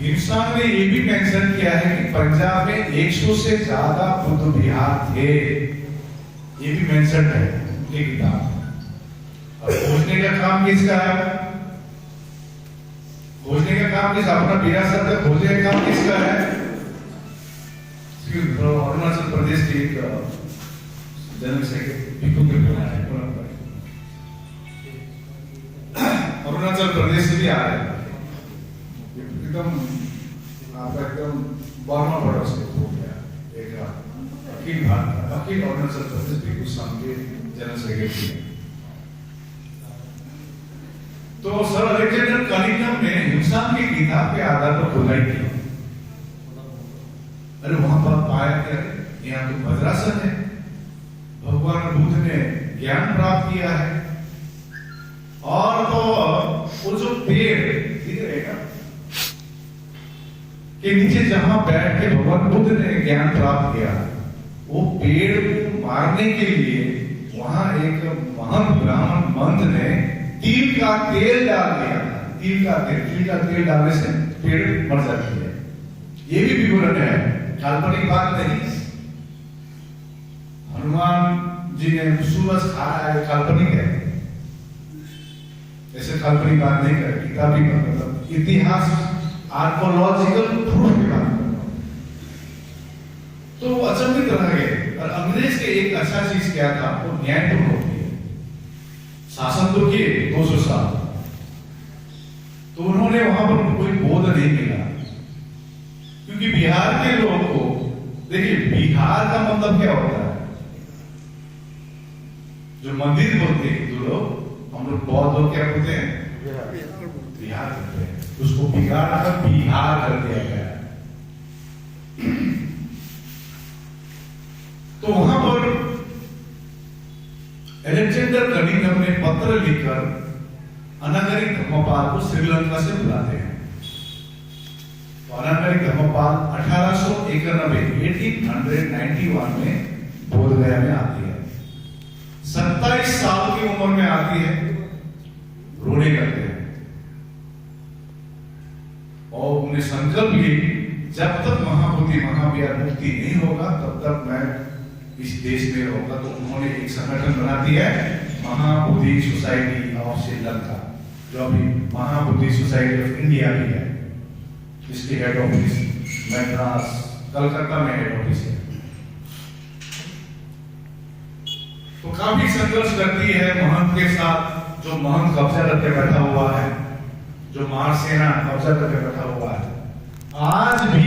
हिंदुस्तान ने ये भी मेंशन किया है कि पंजाब में 100 से ज्यादा बुद्ध विहार थे, ये भी मेंशन है उनकी किताब। अब खोजने का काम किसका है? खोजने का काम किसका? अपना विरासत है, खोजने का काम किसका है? अरुणाचल प्रदेश के एक जनरल सेक्रेटरी अरुणाचल प्रदेश से भी आ रहे हैं, एकदम आपका एकदम बारहवां बड़ा स्टेट हो गया। एक अखिल अरुणाचल प्रदेश भिक्षु संघ के जनरल सेक्रेटरी। तो सर अलेक्जेंडर कनिंघम ने हिंदुस्तान की किताब के आधार पर खुदाई की। अरे वहां पर पाया क्या? यहाँ तो भद्रासन है, भगवान बुद्ध ने ज्ञान प्राप्त किया है। और तो वो जो पेड़ दिख रहेगा के नीचे जहां बैठ के भगवान बुद्ध ने ज्ञान प्राप्त किया, वो पेड़ को मारने के लिए वहां एक महान ब्राह्मण मंत्र ने तिल का तेल डाल दिया। तिल का तेल डालने से पेड़ मर जाती है। ये भी विवरण है, काल्पनिक बात नहीं। हनुमान जी ने सूरज खाया है, काल्पनिक है, ऐसे काल्पनिक बात नहीं कर, किताबी मतलब इतिहास आर्कोलॉजिकल प्रूफ की बात। तो वो अचंभित रह गए। और अंग्रेज के एक अच्छा चीज क्या था, वो न्यायपूर्ण होती है। शासन तो किए 200 साल, तो उन्होंने वहां पर कोई बोध नहीं मिला। क्योंकि बिहार के लोगों को, देखिए बिहार का मतलब क्या होता है? जो मंदिर बोलते हैं हिंदू लोग, हम लोग बौद्ध लोग क्या बोलते हैं? बिहार बोलते हैं। उसको बिगाड़ कर बिहार कर दिया गया। तो वहां पर अलेक्जेंडर कनिंघम ने पत्र लिखकर अनागरी धर्मपाल को श्रीलंका से बुलाते हैं। अनागरी धर्मपाल 1891 में बोधगया में आती है। 27 साल की उम्र में आती है, रोने लगते हैं और उन्हें संकल्प ली, जब तक महाबोधि महावीर मुक्ति नहीं होगा तब तक मैं इस देश में रहूंगा। तो उन्होंने एक संगठन बना दिया है, महाबोधि सोसाइटी ऑफ श्रीलंका, जो अभी महाबोधि सोसाइटी ऑफ इंडिया भी है। इसकी हेड ऑफिस मद्रास, कलकत्ता में हेड ऑफिस है। तो काफी संघर्ष करती है महंत के साथ। जो महंत कब्जा करके बैठा हुआ है, जो महासेना कब्जा करके बैठा हुआ है। आज भी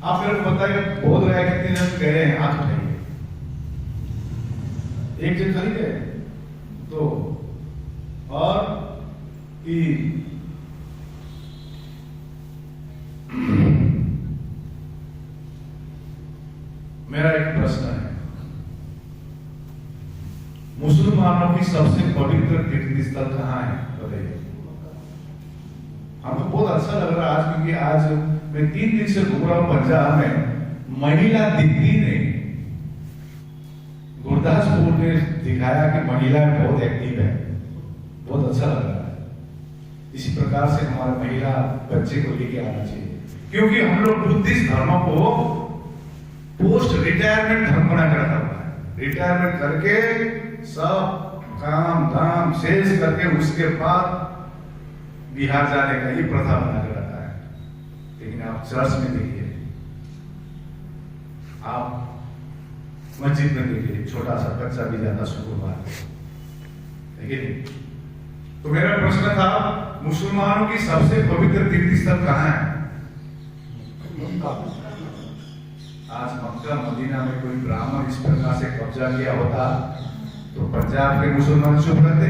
आप मेरे को बताइए, बोध गया कितने जन कह रहे हैं? हाथ उठाइए। एक जन खरीदे, दो और तीन। मेरा एक प्रश्न है, मुसलमानों की सबसे पवित्र तीर्थ स्थल कहाँ है? बताइए। हमको बहुत अच्छा लग रहा है आज, क्योंकि आज मैं 3 दिन से घूम रहा हूं पंजाब में। महिला दीदी ने गुरदासपुर में दिखाया कि महिलाएं बहुत एक्टिव है, बहुत अच्छा लग रहा है। इसी प्रकार से हमारे महिला बच्चे को लेके आना चाहिए, क्योंकि हम लोग बुद्धिस्ट धर्म को पोस्ट रिटायरमेंट धर्म बना कर रखा हुआ है। रिटायरमेंट करके सब काम धाम शेष करके उसके बाद बिहार जाने का ये प्रथा बना कर रखा है। लेकिन आप चर्च में देखिए, आप मस्जिद में देखिए, छोटा सा बच्चा भी जाता शुक्रवार, लेकिन तो मेरा प्रश्न था, मुसलमानों की सबसे पवित्र तीर्थ स्थल कहाँ है? आज मक्का मदीना में कोई ब्राह्मण इस प्रकार से कब्जा किया होता तो पंजाब के मुसलमान चुप रहते?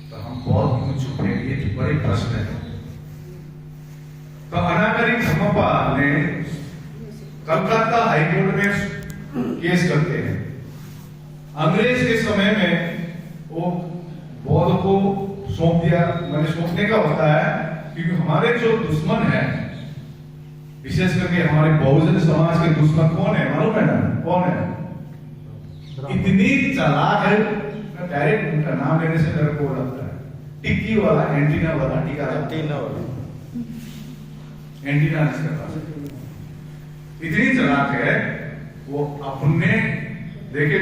तो हम बहुत क्यों चुप हैं? ये तो बड़े प्रश्न है। तो अनागरी धर्मपाल ने कलकत्ता हाईकोर्ट में केस करते हैं। अंग्रेज के समय में वो बौद्ध को सौंप दिया। मैंने सौंपने का होता है क्योंकि हमारे जो दुश्मन है, विशेष करके हमारे बहुजन समाज के दुश्मन कौन है मालूम है ना? कौन है? इतनी चालाक है, डायरेक्ट उनका नाम लेने से मेरे को लगता है टिक्की वाला, एंटीना वाला, टीका एंटीना वाला, एंटीना इसके पास इतनी चालाक है वो। अपने देखे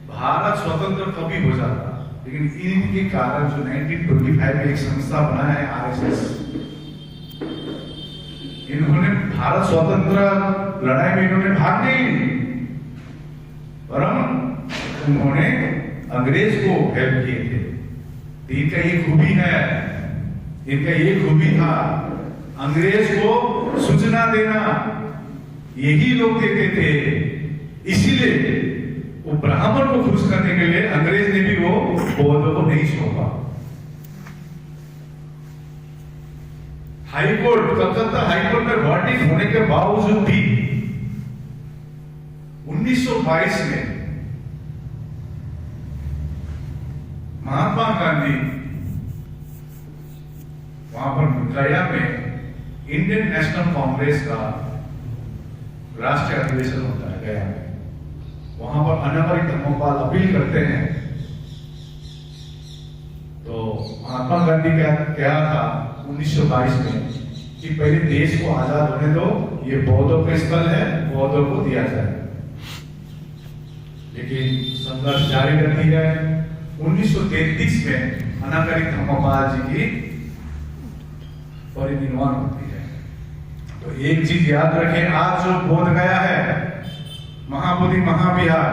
भारत स्वतंत्र कभी हो जाता, लेकिन इनके कारण जो 1925 में एक संस्था बना है आरएसएस, इन्होंने भारत स्वतंत्र लड़ाई में इन्होंने भाग नहीं ली, परंतु उन्होंने अंग्रेज को हेल्प किए थे। इनका ये खूबी है, इनका ये खूबी था, अंग्रेज को सूचना देना यही लोग देते थे। इसीलिए वो ब्राह्मण को खुश करने के लिए अंग्रेज ने भी वो बौद्धों को नहीं सौंपा। हाईकोर्ट, कलकत्ता हाईकोर्ट में वर्डिक्ट होने के बावजूद भी 1922 में महात्मा गांधी वहां पर गया में इंडियन नेशनल कांग्रेस का राष्ट्रीय अधिवेशन होता है गया में। वहां पर अनागरिक धर्मपाल अपील करते हैं, तो महात्मा गांधी क्या था 1922 में कि पहले देश को आजाद होने दो, ये बौद्धों का स्थल है, बौद्धों को दिया जाए। लेकिन संघर्ष जारी रहती है। 1933 में अनागरिक धर्मपाल जी की परिनिर्वाण होती है। तो एक चीज याद रखें, आज जो बोध गया है महाबोधि महाविहार,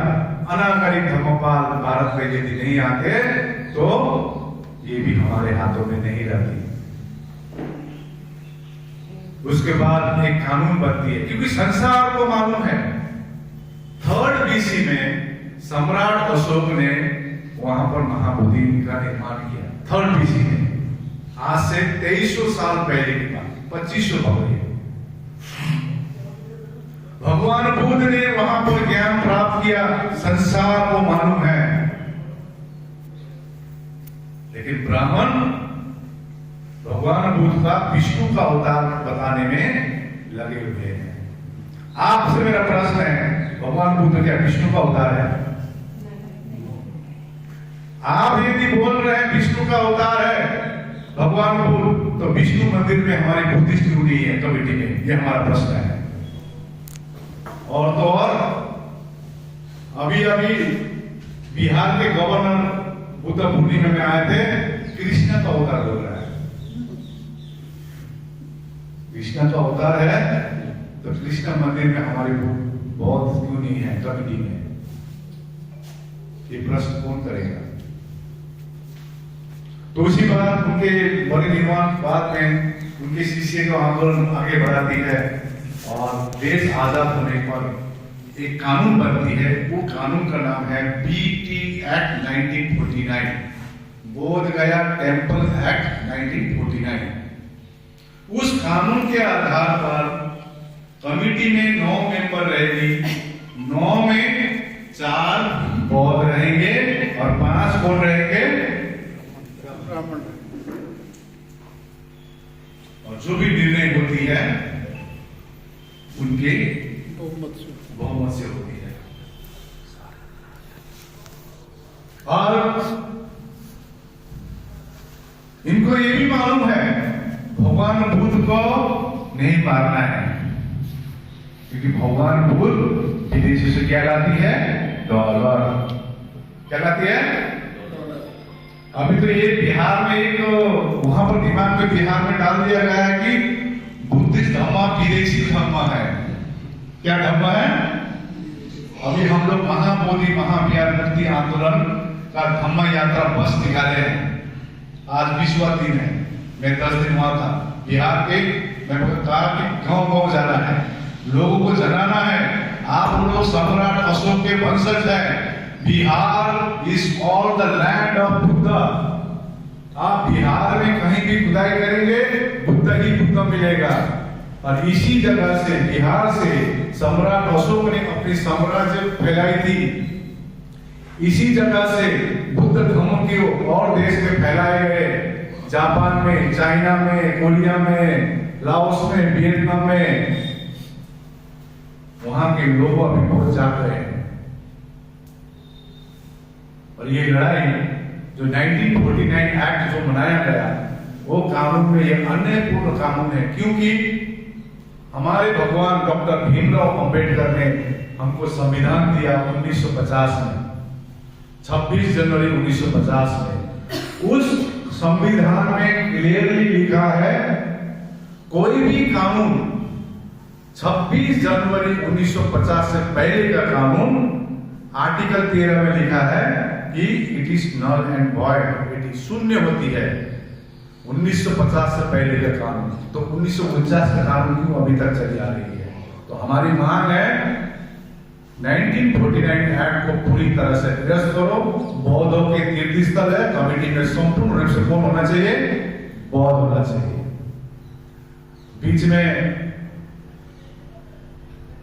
अनागरिक धर्मपाल भारत में यदि नहीं आते तो ये भी हमारे हाथों में नहीं रहती। उसके बाद एक कानून बनती है, क्योंकि संसार को मालूम है 3rd BC में सम्राट अशोक ने वहां पर महाबोधि का निर्माण किया। 3rd BC में, आज से 2300 साल पहले की बात, 2500 पहले भगवान बुद्ध ने वहां पर ज्ञान प्राप्त किया, संसार को मालूम है। लेकिन ब्राह्मण भगवान बुद्ध का विष्णु का अवतार बताने में लगे हुए हैं। आपसे मेरा प्रश्न है, भगवान बुद्ध क्या विष्णु का अवतार है? आप यदि बोल रहे हैं विष्णु का अवतार है भगवान बुद्ध, तो विष्णु मंदिर में हमारी बुद्धिस्ट क्यों नहीं है कमेटी में? ये हमारा प्रश्न है। और तो और अभी बिहार के गवर्नर बुद्ध पूर्णिमा में आए थे, कृष्ण का अवतार बोल रहा है। कृष्ण का अवतार है तो कृष्ण मंदिर में हमारी बौद्ध क्यों नहीं है कमेटी में? ये प्रश्न कौन करेगा? तो उसी बात उनके परिनिर्वाण बाद में उनके शिष्य को आंदोलन आगे बढ़ाती है और देश आजाद होने पर एक कानून बनती है। वो कानून का नाम है BT एक्ट 1949, बोध गया टेम्पल एक्ट 1949। उस कानून के आधार पर कमिटी में 9 मेंबर रहेगी, 9 में 4 बौद्ध रहेंगे और 5 कौन रहेंगे? ब्राह्मण। और जो भी निर्णय होती है उनके बहुमत से होती है। और इनको ये भी मालूम है भगवान बुद्ध को नहीं मारना है, क्योंकि भगवान बुद्ध विदेशी से क्या लाती है? डॉलर। क्या लाती है? अभी तो ये बिहार में एक वहां पर दिमाग में बिहार में डाल दिया गया है कि बुद्धिस्ट धर्म विदेशी धर्म है। क्या धर्म है? अभी हम लोग महाबोधि महाविहार मुक्ति आंदोलन का धम्म यात्रा बस निकाले हैं। आज 20वां दिन है। मैं 10 दिन वहां था बिहार के। मैं कहा कि गांव जाना है, लोगों को जनाना है आप लोग सम्राट अशोक के वंशज हैं। Bihar is all the land of Buddha. आप बिहार में कहीं भी खुदाई करेंगे बुद्ध ही बुद्ध मिलेगा। और इसी जगह से, बिहार से सम्राट अशोक ने अपनी साम्राज्य फैलाई थी। इसी जगह से बुद्ध धर्म की और देश में फैलाए गए, जापान में, चाइना में, कोरिया में, लाओस में, वियतनाम में। वहां के लोग अभी बहुत जाग रहे हैं। और ये लड़ाई जो 1949 एक्ट जो बनाया गया वो कानून में ये अन्यायपूर्ण कानून है, क्योंकि हमारे भगवान डॉक्टर भीमराव अंबेडकर ने हमको संविधान दिया 1950 में, 26 जनवरी 1950 में। उस संविधान में क्लियरली लिखा है कोई भी कानून 26 जनवरी 1950 से पहले का कानून, आर्टिकल 13 में लिखा है कि it is null and void, it is शून्य होती है 1950 से पहले का कानून। तो 1949 का कानून क्यों अभी तक चली आ रही है? तो हमारी मांग है 1949 एक्ट को पूरी तरह से निरस्त करो। बौद्धों के तीर्थ स्थल है, कमेटी में संपूर्ण रूप से कौन होना चाहिए? बौद्ध होना चाहिए। बीच में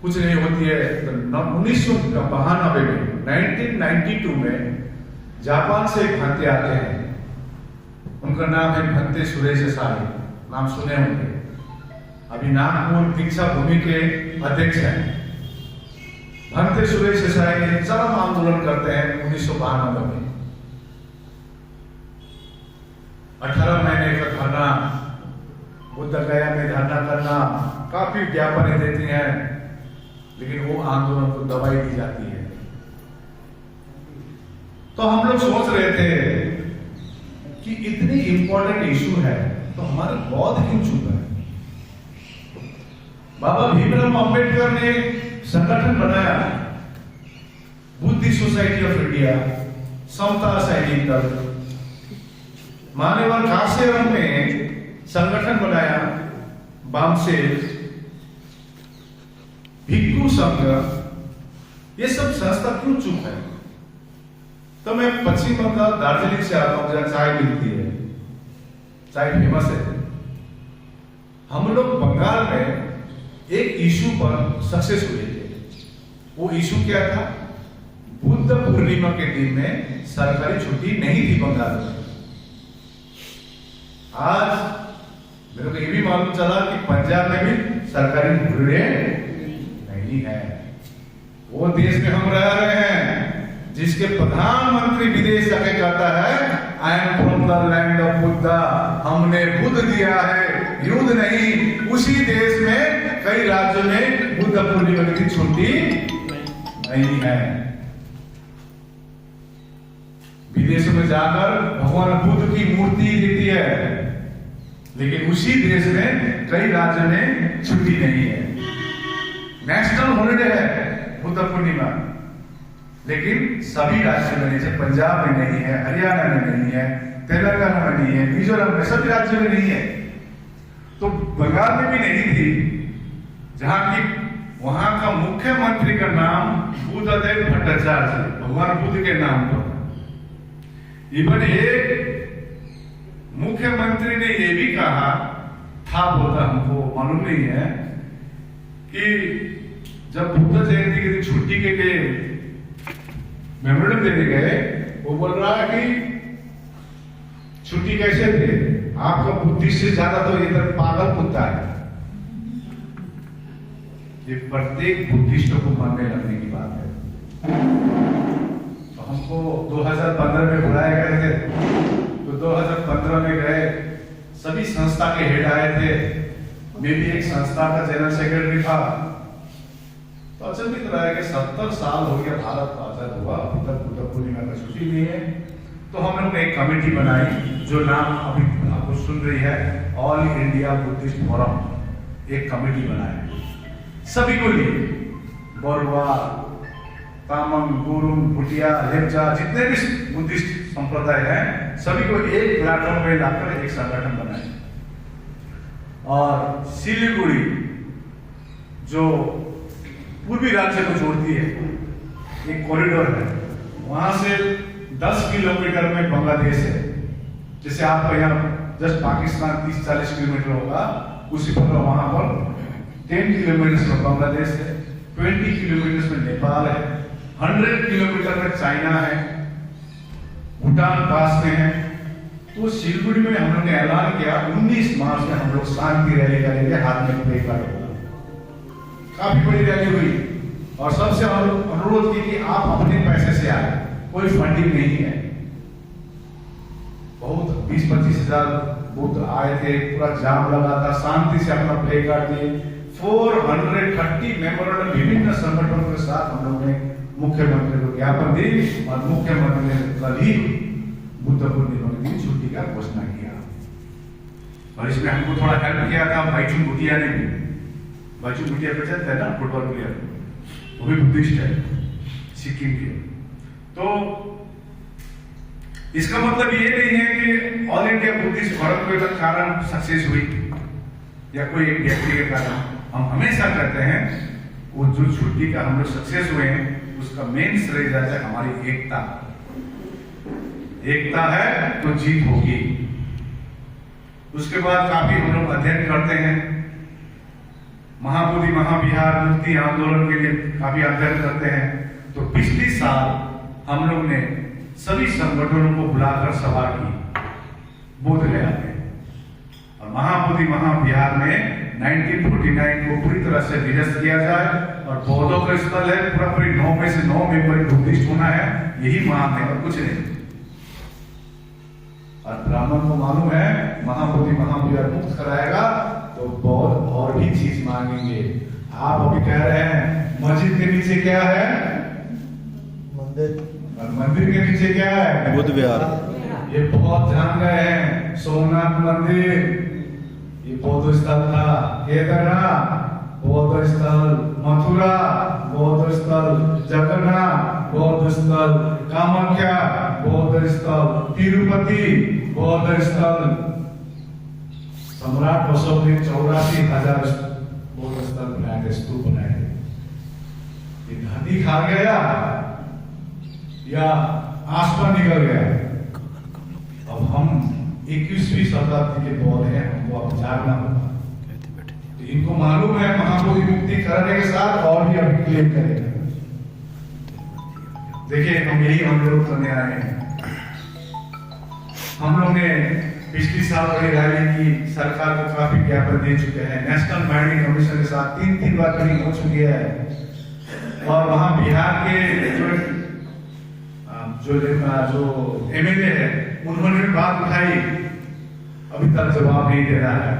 कुछ नहीं होती है। तो 1992 में 1992 में जापान से एक भंते आते हैं, उनका नाम है भंते सुरेश देसाई, नाम सुने होंगे। अभी नागपुर दीक्षा भूमि के अध्यक्ष हैं। भंते सुरेश देसाई ने चरम आंदोलन करते हैं 1992 में, 18 महीने का धरना, बुद्ध गया में धरना करना, काफी ज्ञापन देती हैं, लेकिन वो आंदोलन को दबाई दी जाती है। तो हम लोग सोच रहे थे कि इतनी इंपॉर्टेंट इशू है तो हमारे बौद्ध क्यों चुप है? बाबा भीमराव अंबेडकर ने संगठन बनाया बुद्धिस्ट सोसाइटी ऑफ इंडिया, समता सैनिक दल। मान्यवर कांसेराम ने संगठन बनाया बामसेल, भिक्षु संघ। ये सब संस्था क्यों चुप है? तो मैं पश्चिम बंगाल दार्जिलिंग से आता हूं, जहां चाय मिलती है, चाय फेमस है। हम लोग बंगाल में एक इशू पर सक्सेस हुए थे। वो इशू क्या था? बुद्ध पूर्णिमा के दिन में सरकारी छुट्टी नहीं थी बंगाल में। आज मेरे को ये भी मालूम चला कि पंजाब में भी सरकारी हॉलिडे नहीं है। वो देश में हम रह रहे हैं जिसके प्रधानमंत्री विदेश जाके कहता है I am from the land of Buddha, हमने बुद्ध दिया है, युद्ध नहीं। उसी देश में कई राज्यों में बुद्ध पूर्णिमा की छुट्टी नहीं है। विदेशों में जाकर भगवान बुद्ध की मूर्ति देती है, लेकिन उसी देश में कई राज्यों में छुट्टी नहीं है। नेशनल हॉलिडे है बुद्ध पूर्णिमा, लेकिन सभी राज्यों में नहीं है। पंजाब में नहीं है, हरियाणा में नहीं है, तेलंगाना में नहीं है, मिजोरम में, सभी राज्यों में नहीं है। तो बंगाल में भी नहीं थी, जहां की वहां का मुख्यमंत्री का नाम बुद्धदेव भट्टाचार्य, भगवान बुद्ध के नाम पर। इवन एक मुख्यमंत्री ने यह भी कहा था, बोलता हमको मालूम नहीं है, कि जब बुद्ध जयंती के दिन छुट्टी के लिए मेमोरेंडम देने गए, वो बोल रहा है कि छुट्टी कैसे दे, आपका बुद्धि से ज्यादा तो इधर पागल कुत्ता है। ये प्रत्येक बुद्धिस्टों को मानने लगने की बात है। तो हमको 2015 में बुलाए गए थे, तो 2015 में गए, सभी संस्था के हेड आए थे, मैं भी एक संस्था का जनरल सेक्रेटरी था। तो अचंभित रहा है कि 70 साल हो गया भारत आजाद हुआ, अभी तक बुद्ध पूर्णिमा का छुट्टी नहीं है। तो हम लोग ने एक कमेटी बनाई, जो नाम अभी आपको सुन रही है, ऑल इंडिया बुद्धिस्ट फोरम। एक कमेटी बनाई सभी को लिए, बरुआ, तामंग, गुरुंग, भुटिया, लेप्चा, जितने भी बुद्धिस्ट संप्रदाय हैं, सभी को एक प्लेटफॉर्म में लाकर एक संगठन बनाए। और सिलीगुड़ी जो पूर्वी राज्य को जोड़ती है, एक कॉरिडोर है, वहां से 10 किलोमीटर में बांग्लादेश है। जैसे आपका यहाँ जस्ट पाकिस्तान 30-40 किलोमीटर होगा, उसी प्रकार वहां पर 10 किलोमीटर में बांग्लादेश है, 20 किलोमीटर में नेपाल है, 100 किलोमीटर में चाइना है, भूटान पास में है। तो सिलीगुड़ी में हम लोग ने ऐलान किया 19 मार्च में हम लोग शांति रैली करेंगे, हाथ में प्ले कार्ड। काफी बड़ी रैली हुई और सबसे अनुरोध की कि आप अपने पैसे से आए, कोई फंडिंग नहीं है। बहुत 20-25 हजार बुद्ध आए थे, पूरा जाम लगा था, शांति से अपना प्ले कार्ड दिए। 430 मेमोरेंडम विभिन्न संगठनों के साथ हम लोग ने मुख्यमंत्री को ज्ञापन दी और मुख्यमंत्री ने कल ही बुद्ध पूर्णिमा के दिन छुट्टी का घोषणा किया। और इसमें हमको थोड़ा हेल्प किया था भाईचुंग भूटिया ने भी। भाईचुंग भूटिया पहचानते हैं ना, फुटबॉल प्लेयर, वो भी बुद्धिस्ट है, सिक्किम के। तो इसका मतलब ये नहीं है कि ऑल इंडिया बुद्धिस्ट फोरम के कारण सक्सेस हुई या कोई एक व्यक्ति के कारण। हम हमेशा कहते हैं वो जो छुट्टी का हम लोग सक्सेस हुए हैं उसका मेन श्रेय जाता है हमारी एकता। एकता है तो जीत होगी। उसके बाद काफी हम लोग अध्ययन करते हैं, महाबोधि महाविहार मुक्ति आंदोलन के लिए काफी अध्ययन करते हैं। तो पिछली साल हम लोग ने सभी संगठनों को बुलाकर सभा की बोध गया में, और महाबोधि महाविहार में 1949 को पूरी तरह से निरस्त किया जाए और बौद्धों का स्थल है, पूरा पूरी 9 में से 9 मेंबर बुद्धिस्ट होना है, यही मांग है और कुछ नहीं। और ब्राह्मण को मालूम है महाबोधि महाविहार मुक्त कराएगा तो बौद्ध और भी चीज मांगेंगे। आप अभी कह रहे हैं मस्जिद के नीचे क्या है, मंदिर, और मंदिर के नीचे क्या है, बुद्ध विहार। ये बहुत ध्यान गए हैं, सोमनाथ मंदिर ये बौद्ध स्थल था, केदारनाथ बौद्ध स्थल, मथुरा बौद्ध स्थल, जगन्नाथ बौद्ध स्थल, कामाख्या बौद्ध स्थल, तिरुपति बौद्ध स्थल। सम्राट अशोक ने 84,000 बौद्ध स्थल बनाए थे, स्तूप बनाए थे। ये धरती खा गया या आसमान निकल गया। अब हम 21वीं शताब्दी के बौद्ध हैं, हमको अब जागना होगा। तो इनको मालूम है महाबोधि मुक्ति करने के साथ और भी अभी क्लेम करेगा। देखिए हम यही अनुरोध करने आए हैं। हम लोग ने पिछली साल बड़ी रैली की, सरकार को काफी ज्ञापन दे चुके हैं, नेशनल माइनिंग कमीशन के साथ 3 बार मीटिंग हो चुकी है। और वहां बिहार के जो एमएलए है उन्होंने भी बात उठाई, अभी तक जवाब नहीं दे रहा है।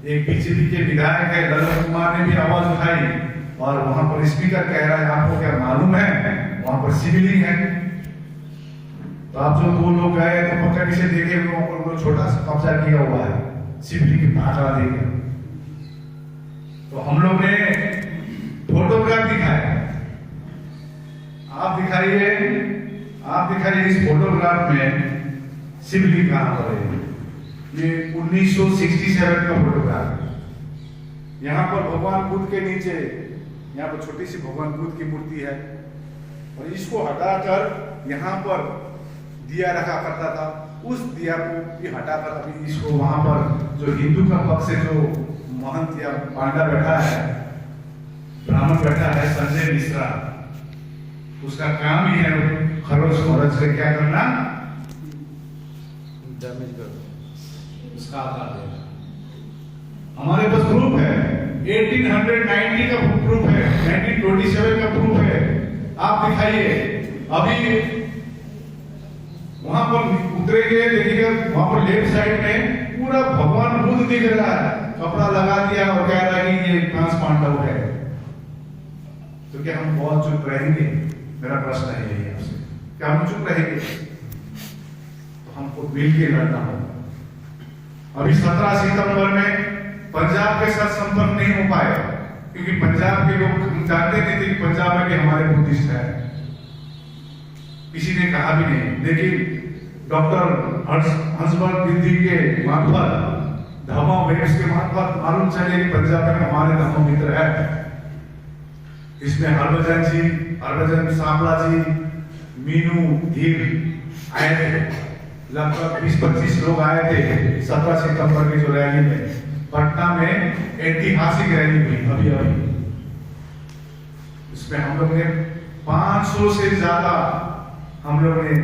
एक बीजेपी के विधायक है ललन कुमार ने भी आवाज उठाई और वहां पर स्पीकर कह रहा है आपको क्या मालूम है वहां पर सिविलिंग है। तो आप जो 2 लोग गए तो पकड़ से देखे वहां पर छोटा सा कब्जा किया हुआ है, सिविलिंग की भाषा देकर। तो हम लोग ने फोटोग्राफ दिखाया, आप दिखाइए इस फोटोग्राफ में शिवलिंग कहां पर है। ये 1967 का फोटोग्राफ है। यहाँ पर भगवान बुद्ध के नीचे यहाँ पर छोटी सी भगवान बुद्ध की मूर्ति है और इसको हटाकर यहाँ पर दिया रखा करता था। उस दिया को भी हटाकर अभी इसको वहां पर जो हिंदू का पक्ष से जो महंत या पांडा बैठा है, ब्राह्मण बैठा है, संजय मिश्रा, उसका काम ही है खरोच खरोच से क्या करना, डैमेज कर उसका आकार देना। हमारे पास प्रूफ है, 1890 का प्रूफ है, 1927 का प्रूफ है। आप दिखाइए। अभी वहां पर उतरेंगे, देखिएगा वहां पर लेफ्ट साइड में पूरा भगवान बुद्ध दिख रहा है, कपड़ा लगा दिया और कह रहा है कि ये 5 पांडव है। तो क्या हम बहुत चुप रहेंगे? मेरा प्रश्न है यही आपसे, क्या हम चुप रहेंगे? तो हमको मिलकर लड़ना होगा। अभी 17 सितंबर में पंजाब के साथ संपर्क नहीं हो पाए क्योंकि पंजाब के लोग जानते नहीं थे कि पंजाब में भी हमारे बुद्धिस्ट है, किसी ने कहा भी नहीं। लेकिन डॉक्टर हर्षवर्धन जी के मार्फत, धर्मा वेब्स के मार्फत मालूम चले कि पंजाब में हमारे धर्म मित्र है। इसमें हरभजन सांपला जी, मीनू धीर आए थे, लगभग 20-25 लोग आए थे 17 सितंबर की जो रैली में। पटना में ऐतिहासिक रैली हुई अभी। इसमें हम लोग ने 500 से ज्यादा हम लोग ने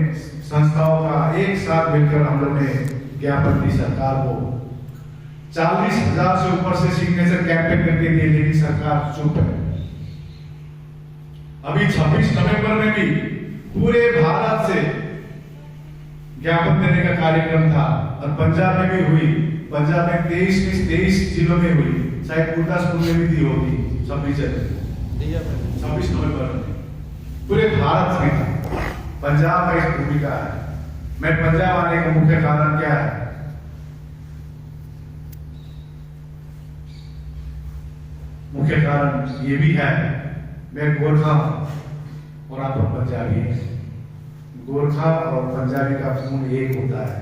संस्थाओं का एक साथ मिलकर हम लोग ने ज्ञापन दी सरकार को। 40,000 से ऊपर से सिग्नेचर कैंपेन करके दिए, लेकिन सरकार चुप है। अभी 26 नवंबर में भी पूरे भारत से ज्ञापन देने का कार्यक्रम था और पंजाब में भी हुई। पंजाब में 23 जिलों में हुई, शायद गुरदासपुर में भी दी होगी 26 नवंबर में। पूरे भारत में था। पंजाब का एक भूमिका है। मैं पंजाब आने का मुख्य कारण क्या है? मुख्य कारण ये भी है, मैं गोरखा और आप पंजाबी हैं। गोरखा और पंजाबी का खून एक होता है,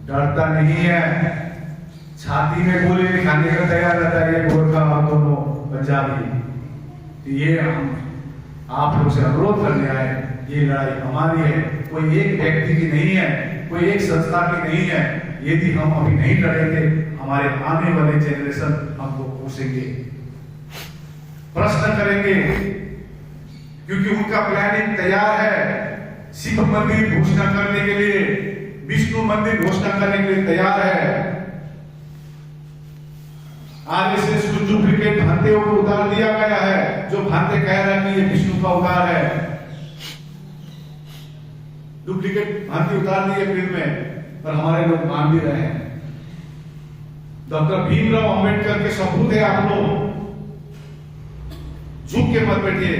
डरता नहीं है, छाती में गोली दिखाने का तैयार रहता है। ये गोरखा और दोनों पंजाबी। ये हम आप लोग से अनुरोध करने आए, ये लड़ाई हमारी है, कोई एक व्यक्ति की नहीं है, कोई एक संस्था की नहीं है। यदि हम अभी नहीं लड़ेंगे, हमारे आने वाले जनरेशन हमको पूछेंगे, प्रश्न करेंगे, क्योंकि उनका प्लानिंग तैयार है। शिव मंदिर घोषणा करने के लिए, विष्णु मंदिर घोषणा करने के लिए तैयार है। आरएसएस को डुप्लीकेट भांतियों को उतार दिया गया है, जो भांते कह रहे हैं कि ये विष्णु का अवतार है। डुप्लीकेट भांति उतार दिए फिल्म में, पर हमारे लोग मान भी रहे हैं। डॉक्टर भीमराव अंबेडकर के सपूत है आप लोग, झुक के मत बैठिए,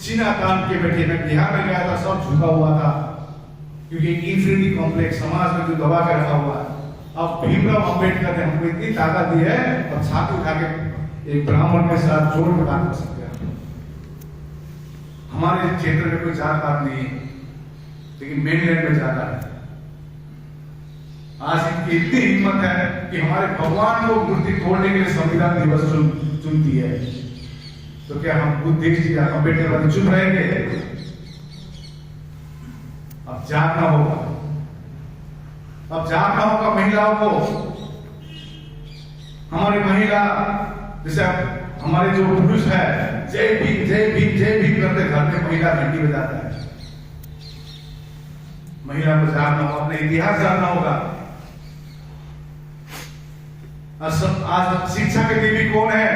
सीना तान के बैठिए। मैं बिहार में गया था, सब झुका हुआ था, क्योंकि इंफीरियरिटी कॉम्प्लेक्स समाज में जो दबा के रखा हुआ है। अब भीमराव अंबेडकर ने हमको इतनी ताकत दी है, अब छाती उठा के एक ब्राह्मण के साथ जोड़ के बात कर सकते हैं। हमारे क्षेत्र में कोई जात पात नहीं है, लेकिन मेनलैंड में ज्यादा है। आज इनकी इतनी हिम्मत है कि हमारे भगवान को मूर्ति तोड़ने के लिए संविधान दिवस चुनती है। तो क्या हम बुद्धिस्ट जी अंबेडकर वाले चुप रहेंगे? अब जागना होगा, अब जागना होगा महिलाओं को। हमारे महिला, जैसे हमारे जो पुरुष है, जय भीम जय भीम जय भीम करते घर में महिला घंटी बजाता है। महिला को जानना होगा, अपने इतिहास जानना होगा। आज शिक्षा के देवी कौन है?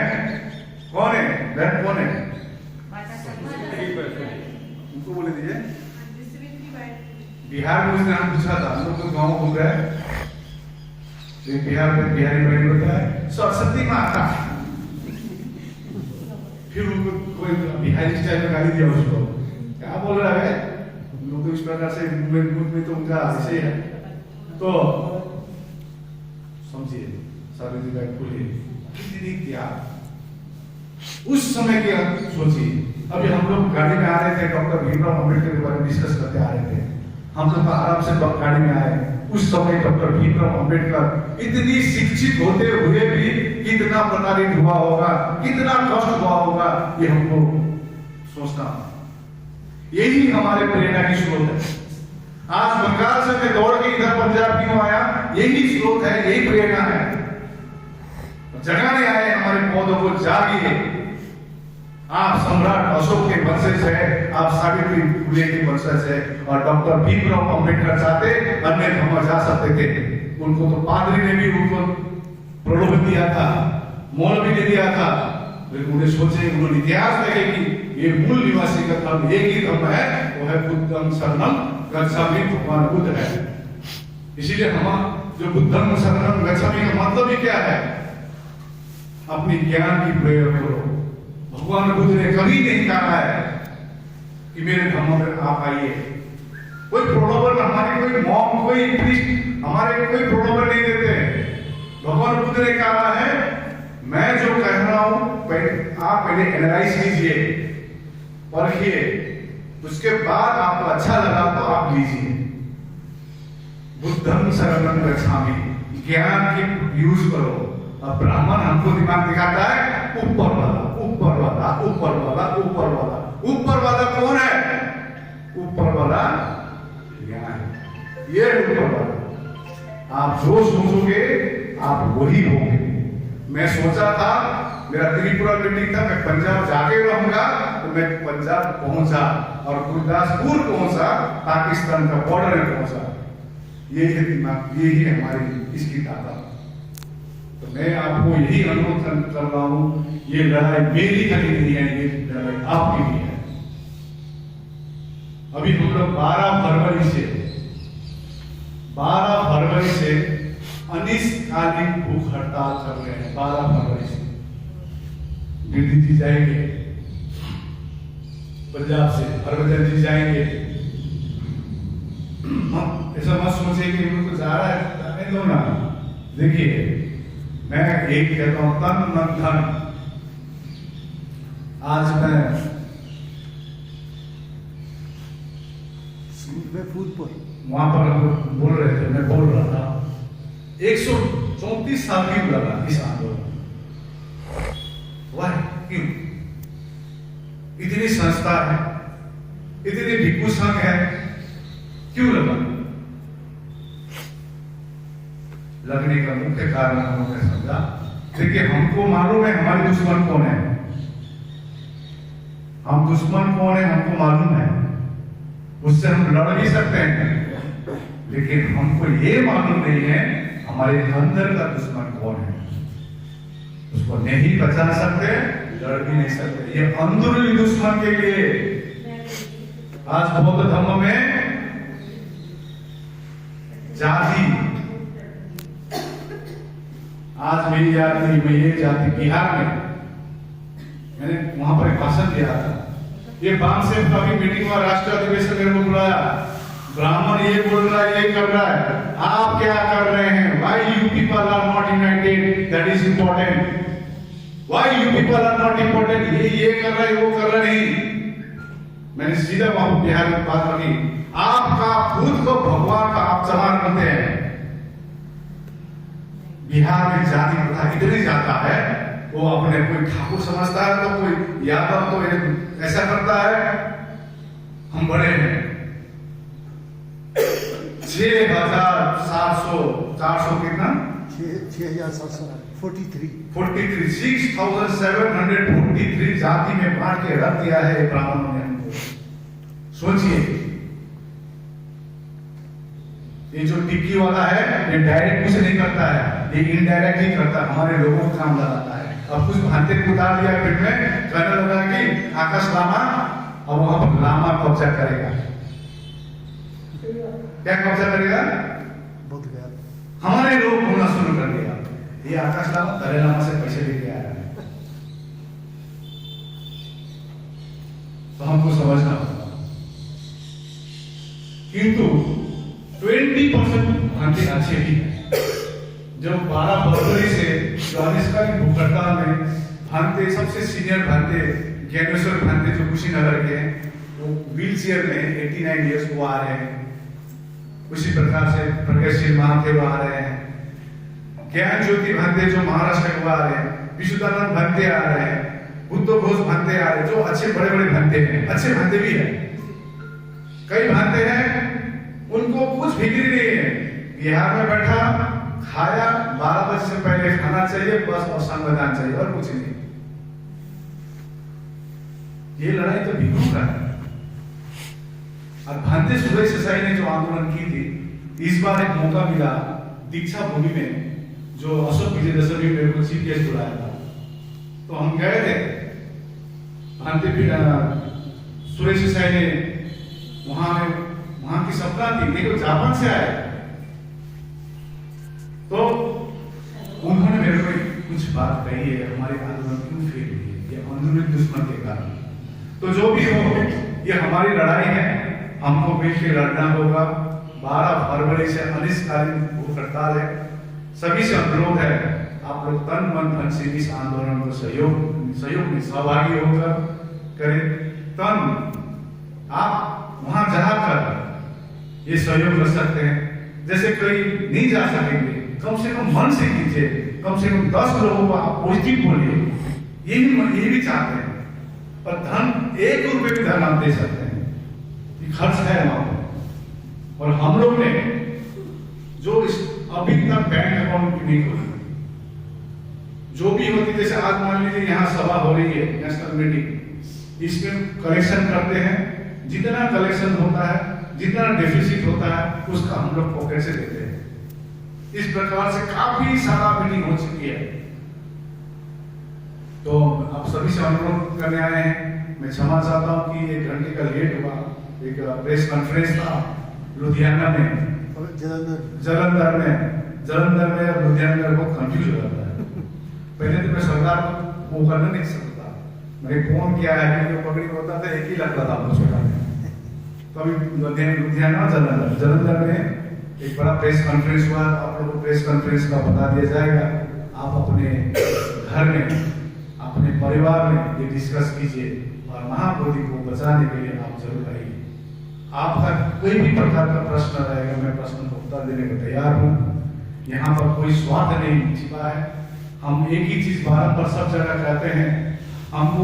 कौन है? बहन कौन है? उनको बोले दीजिए। बिहार में उसने नाम पूछा था, हम लोग तो गाँव घूम रहे हैं, बिहार में बिहारी बहन होता है सरस्वती माता। फिर उनको कोई बिहारी स्टाइल में गाली दिया उसको, क्या बोल रहा है लोग, तो इस प्रकार से मुख में तो उनका ऐसे है। तो समझिए सावित्री बाई फुले कितनी त्याग उस समय की सोचिए। अभी हम लोग गाड़ी में आ रहे थे, डॉक्टर भीमराव अंबेडकर के बारे में डिस्कस करते आ रहे थे। हम लोग आराम से गाड़ी में आए। उस समय डॉक्टर भीमराव अंबेडकर इतनी शिक्षित होते हुए भी कितना प्रताड़ित हुआ होगा, कितना कष्ट हुआ होगा, ये हमको सोचना। यही हमारे प्रेरणा की स्रोत है। आज बंगाल से मैं दौड़ के इधर पंजाब क्यों आया? यही स्रोत है, यही प्रेरणा है। जगाने आए हमारे पौधों को, जागिए। आप सम्राट अशोक के वंशज है, आप सावित्री फुले के वंशज है, और डॉक्टर भीमराव अंबेडकर चाहते अन्य धर्म जा सकते थे। उनको तो पादरी ने भी उनको प्रलोभन दिया था, मौलवी ने दिया था, लेकिन उन्हें सोचे, उन्होंने इतिहास देखे कि ये मूल निवासी का धर्म एक ही धर्म है, वो है बुद्धं शरणं गच्छामि, भगवान बुद्ध है। इसीलिए हम जो बुद्धं शरणं गच्छामि का मतलब ही क्या है? अपनी ज्ञान की प्रयोग करो। भगवान बुद्ध ने कभी नहीं कहा है कि मेरे धर्म में आप आइए। कोई प्रलोभन, हमारे कोई मॉम, कोई प्रीस्ट हमारे कोई प्रलोभन नहीं देते। भगवान बुद्ध ने कहा है, मैं जो कह रहा हूं आप पहले एनालाइज कीजिए, परखिए, उसके बाद आपको अच्छा लगा तो आप लीजिए। बुद्धं शरणं गच्छामि, ज्ञान की यूज करो। अब ब्राह्मण हमको दिमाग दिखाता है ऊपर वाला, ऊपर वाला, ऊपर वाला, ऊपर वाला। ऊपर वाला कौन है? ऊपर वाला ज्ञान, ये ऊपर वाला। आप जो सोचोगे आप वही होंगे। मैं सोचा था, मेरा त्रिपुरा मीटिंग था, मैं पंजाब जाके रहूंगा, तो मैं पंजाब पहुंचा और गुरदासपुर पहुंचा, पाकिस्तान का बॉर्डर में पहुंचा। यही है दिमाग, यही है हमारी इसकी ताकत। तो मैं आपको यही अनुरोध कर रहा हूं, ये लड़ाई मेरी खाली नहीं है, ये लड़ाई आपकी भी है। अभी हम लोग 12 12 फरवरी से अनिश्चितकालीन भूख हड़ताल कर रहे हैं। 12 फरवरी से दीदी जी जाएंगे पंजाब से, हरभजन जी जाएंगे। हम ऐसा मत सोचे कि उनको जा रहा है, जाने दो ना। देखिए मैं एक कहता हूं, तन मन धन। आज मैं वहां पर बोल रहे थे, मैं बोल रहा था 134 साल क्यों लगा इस आंदोलन? वाह, क्यों? इतनी संस्था है, इतनी भिक्षु संघ है, क्यों लगा? लगने का मुख्य कारण हमने समझा, देखिए हमको मालूम है हमारे दुश्मन कौन है। हम दुश्मन कौन है हमको मालूम है, उससे हम लड़ भी सकते हैं, लेकिन हमको ये मालूम नहीं है हमारे अंदर का दुश्मन कौन है। उसको नहीं बचा सकते, लड़ भी नहीं सकते। ये अंदरूनी दुश्मन के लिए आज बौद्ध धर्म में जाति, आज मेरी जाति, मैं ये जाति, बिहार में मैंने वहां पर एक भाषण दिया था। ये बामसेन का भी मीटिंग हुआ, राष्ट्रीय अधिवेशन मेरे को बुलाया, ब्राह्मण ये बोल रहा है, ये कर रहा है, आप क्या कर रहे हैं? Why you people are not united? That is important. Why you people are not important? ये कर रहा है, वो कर रहा नहीं। मैंने सीधा वहां बिहार में बात रखी, आपका खुद को भगवान का आप चलान करते हैं। बिहार में जाति प्रथा इतनी ज्यादा है, वो अपने कोई ठाकुर समझता है तो कोई यादव तो ऐसा करता है। हम बड़े हैं 6,700 400 कितना 6,743 जाति में बांट के रख दिया है ब्राह्मणों ने हमको। सोचिए, ये जो टिक्की वाला है ये डायरेक्ट कुछ नहीं करता है, ये इनडायरेक्ट ही करता है, हमारे लोगों को काम लगाता है। अब कुछ भांते को उतार दिया पेट में, कहने लगा कि आकाश लामा, और वहां पर लामा कब्जा करेगा। क्या कब्जा करेगा? हमारे लोग बोलना शुरू कर दिया, ये आकाश लामा दलाई लामा से पैसे लेके आ रहा है। तो हमको समझना होगा, किंतु 20% भांति अच्छे भी है। जब 12 फरवरी से अनिश्चितकालीन भूख हड़ताल में भांते, सबसे सीनियर भांते ज्ञानेश्वर भांते जो कुशीनगर के हैं, वो व्हील चेयर में 89 इयर्स को आ रहे हैं। उसी प्रकार से प्रज्ञाशील महादेव आ रहे हैं, ज्ञान ज्योति भांते जो महाराष्ट्र के आ रहे हैं, विशुद्धानंद भांते आ रहे हैं, बुद्ध घोष भांते आ रहे हैं, जो अच्छे बड़े बड़े भांते हैं, अच्छे भांते भी है। कई भांते हैं उनको कुछ फिक्र नहीं है, बिहार में बैठा खाया, 12 बजे से पहले खाना चाहिए बस, और संविधान चाहिए और कुछ नहीं। ये लड़ाई तो भिक्षु का है। और भांते सुरेश देसाई ने जो आंदोलन की थी, इस बार एक मौका मिला दीक्षा भूमि में, जो अशोक विजयदशमी में को चीफ गेस्ट बुलाया था, तो हम गए थे। भांते सुरेश देसाई ने वहां की सपना थी, देखो जापान से आए, तो उन्होंने मेरे को कुछ बात कही है, हमारे आंदोलन क्यों फेल हुई है, ये अंदरूनी दुश्मन के कारण। तो जो भी हो, ये हमारी लड़ाई है, हमको मिलकर लड़ना होगा। 12 फरवरी से अनिश्चितकालीन भूख हड़ताल है, सभी से अनुरोध है आप लोग तन मन धन से इस आंदोलन को सहयोग में सहभागी होकर करें। तन आप वहां जाकर ये सहयोग कर सकते हैं, जैसे कोई नहीं जा सकेंगे, कम से कम मन से कीजिए, कम से कम 10 लोगों को आप पॉजिटिव बोलिए, ये भी चाहते हैं। और धन 1 रुपए भी धन आप दे सकते हैं, खर्च है वहां पर। और हम लोग ने जो अभी तक बैंक अकाउंट नहीं खोली, जो भी होती, जैसे आज मान लीजिए यहाँ सभा हो रही है, नेशनल मीटिंग, इसमें कलेक्शन करते हैं, जितना कलेक्शन होता है, जितना डेफिसिट होता है, उसका हम लोग पॉकेट से देते हैं। इस प्रकार से काफी सारा मीटिंग हो चुकी है। तो आप सभी से अनुरोध करने आए हैं, मैं क्षमा चाहता हूं कि 1 घंटे का लेट हुआ, एक प्रेस कॉन्फ्रेंस था लुधियाना में, तो जलंधर में और लुधियाना में बहुत कंफ्यूज हो जाता है। पहले तो मैं सरकार को वो करना नहीं सकता, मैंने फोन किया है कि जो पगड़ी होता था एक ही लगता था मुझे। तो अभी लुधियाना जलंधर में एक बड़ा प्रेस कॉन्फ्रेंस हुआ। आप लोगों को प्रेस कॉन्फ्रेंस का बता दिया जाएगा। आप अपने घर में, अपने परिवार में ये डिस्कस कीजिए और महाबोधि को बचाने के लिए आप जरूर आइए। आपका कोई भी प्रकार का प्रश्न रहेगा, मैं प्रश्न को उत्तर देने को तैयार हूँ। यहाँ पर कोई स्वार्थ नहीं छिपा है। हम एक ही चीज भारत पर सब जगह कहते हैं। हमको,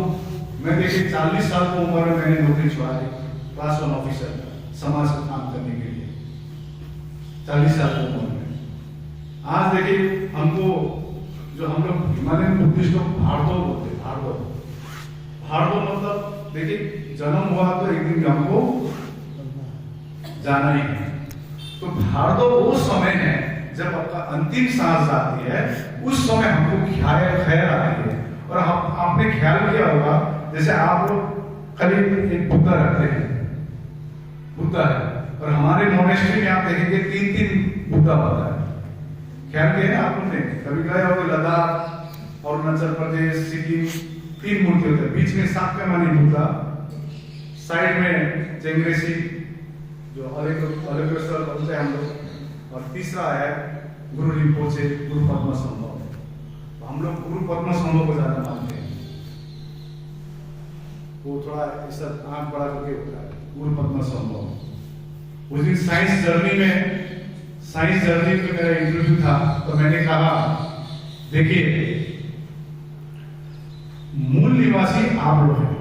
मैं देखिए 40 साल की उम्र में मैंने नौकरी छोड़ी, क्लास 1 ऑफिसर, समाज का काम करने के लिए 40 साल की उम्र में। आज देखिए हमको, जो हम लोग हिमालयन बुद्धिस्ट लोग भाड़दौड़ बोलते हैं, भाड़दौड़ मतलब देखिए जन्म हुआ तो एक दिन हमको जाना ही है। तो भाड़दौड़ वो समय है जब आपका अंतिम सांस जाती है, उस समय हमको ख्याल आती है। और आपने ख्याल किया होगा, जैसे आप लोग करीब एक बुद्धा रखते हैं, बुद्धा है, और हमारे मोनेस्ट्री में आप देखेंगे 3-3 बुद्धा होता है। ख्याल किया है आपने? कभी गए हो लद्दाख, अरुणाचल प्रदेश, सिक्किम, 3 मूर्ति होते हैं। बीच में 7 पैमाने बुद्धा, साइड में चेंगरेसी जो अलेक्वेश्वर बोलते हैं हम लोग, और तीसरा है गुरु रिम्पोचे, गुरु पद्म संभव। तो हम लोग गुरु पद्म संभव को ज्यादा मानते हैं। वो थोड़ा ऐसा आंख बड़ा करके होता है, गुरु पद्म संभव। उस दिन साइंस जर्नी में मेरा इंटरव्यू था, तो मैंने कहा देखिए मूल निवासी आप लोग हैं,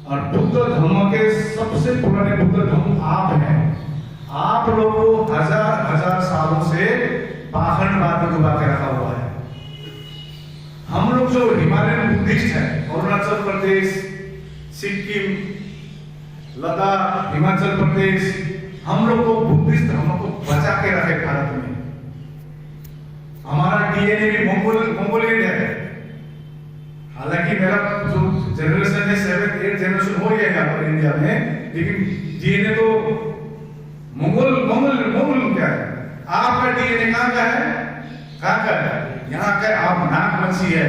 और बुद्ध धर्म के सबसे पुराने बुद्ध धर्म आप हैं। आप लोगों को हजार सालों से पाखंडवाद में डुबा के रखा हुआ है। हम लोग जो हिमालयन बुद्धिस्ट हैं, अरुणाचल प्रदेश, सिक्किम, लद्दाख, हिमाचल प्रदेश, हम लोग को बुद्धिस्ट धर्म को बचा के रखे भारत में। हमारा डीएनए भी मंगोलियन है। हालांकि मेरा जो जनरेशन है 7-8 जनरेशन हो गया यहाँ पर इंडिया में, लेकिन डीएनए तो मंगोल क्या है? आपका डीएनए कहाँ का है? कहाँ का है? यहाँ का आप नागवंशी है,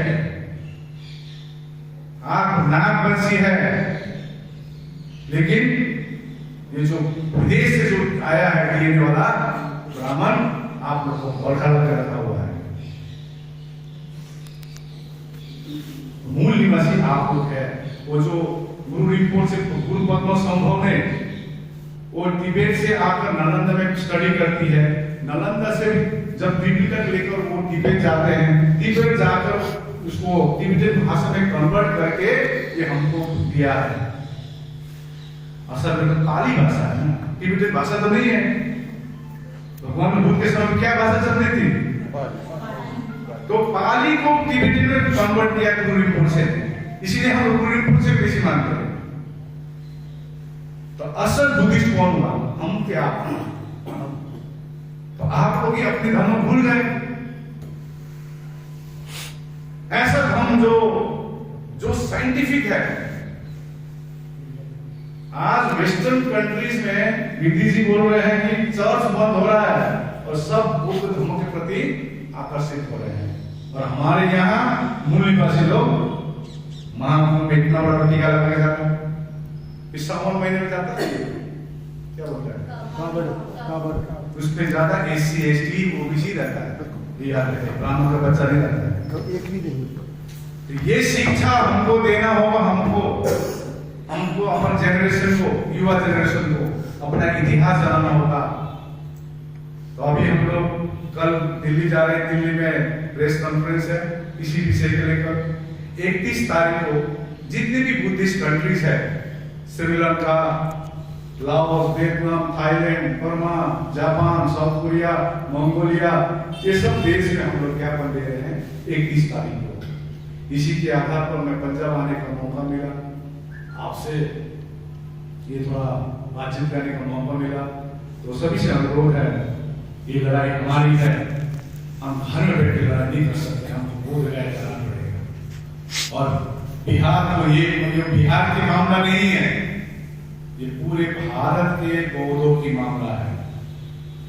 आप नागवंशी है। लेकिन ये जो विदेश से जो आया है डीएनए वाला ब्राह्मण, आप लोग को बरखा लगा रखा हुआ है। मूल निवासी आप लोग है। वो जो गुरु रिम्पोचे, गुरु पद्म संभव ने, वो तिब्बत से आकर नालंदा में स्टडी करती है। नालंदा से जब त्रिपिटक लेकर वो तिब्बत जाते हैं, तिब्बत जाकर उसको तिब्बतन भाषा में कन्वर्ट करके ये हमको दिया है। असल में तो पाली भाषा है ना, तिब्बतन भाषा तो नहीं है। भगवान बुद्ध के समय क्या भाषा चल रही थी? तो पाली को तिब्बतन में कन्वर्ट किया गुरु रिम्पोचे, इसीलिए हम गुरु रिम्पोचे को बेसी मानते हैं। तो असल बुद्धिस्ट कौन हुआ? हम क्या? तो आप लोग अपने धर्म भूल गए। ऐसा धर्म जो साइंटिफिक है। आज वेस्टर्न कंट्रीज में विधि जी बोल रहे हैं कि चर्च बंद हो रहा है और सब बुद्ध धर्म के प्रति आकर्षित हो रहे हैं। और हमारे यहाँ मूल निवासी लोग महाकुंभ में इतना बड़ा टीका लगाने जाता है, इस सावन महीने में जाता है, क्या बोलता है? उस पे ज्यादा SC ST OBC रहता है, ये याद रहे, ब्राह्मण का बच्चा नहीं रहता है। तो एक भी नहीं। तो ये शिक्षा हमको देना होगा, हमको अपने जनरेशन को, युवा जनरेशन को अपना इतिहास जानना होगा। तो अभी हम लोग कल दिल्ली जा रहे हैं, दिल्ली में प्रेस कॉन्फ्रेंस है इसी विषय को लेकर। 31 तारीख को जितने भी बुद्धिस्ट कंट्रीज है, Sri Lanka, Laos, Vietnam, Thailand, Burma, Japan, south Korea, Mongolia, ये सब देश में हम लोग ज्ञापन दे रहे हैं 31 तारीख को। इसी के आधार पर मैं पंजाब आने का मौका मिला, आपसे ये थोड़ा बातचीत करने का मौका मिला। तो सभी से अनुरोध है, ये लड़ाई हमारी है, हम घर में बैठ के लड़ाई नहीं कर सकते, हमको वो लड़ाई कराना पड़ेगा। और बिहार को, ये बिहार के मामला नहीं है, ये पूरे भारत के बौद्धों की मामला है।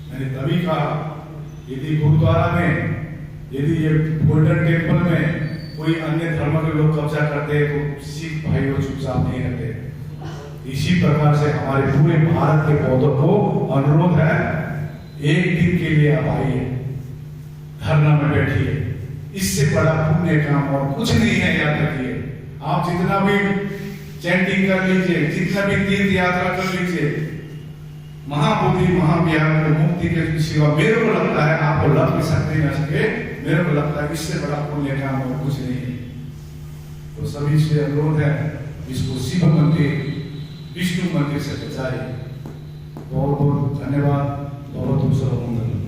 मैंने तभी कहा यदि गुरुद्वारा में, यदि ये गोल्डन टेम्पल में कोई अन्य धर्म के लोग कब्जा करते हैं तो सिख भाई वो चुपचाप नहीं रहते। इसी प्रकार से हमारे पूरे भारत के बौद्धों को अनुरोध है, एक दिन के लिए आप आइए, धरना में बैठिए। इससे बड़ा पुण्य काम और कुछ नहीं है, याद रखिए। आप जितना भी चैंटिंग कर लीजिए, जितना भी तीर्थ यात्रा कर लीजिए, महाबोधि महाविहार को मुक्ति के सिवा मेरे को लगता है, आपको लग भी सकते ना सके, मेरे को लगता है इससे बड़ा पुण्य काम और कुछ नहीं। तो सभी से अनुरोध है, इसको शिव मंदिर, विष्णु मंदिर से बचाए। बहुत बहुत धन्यवाद, बहुत बहुत मंगल।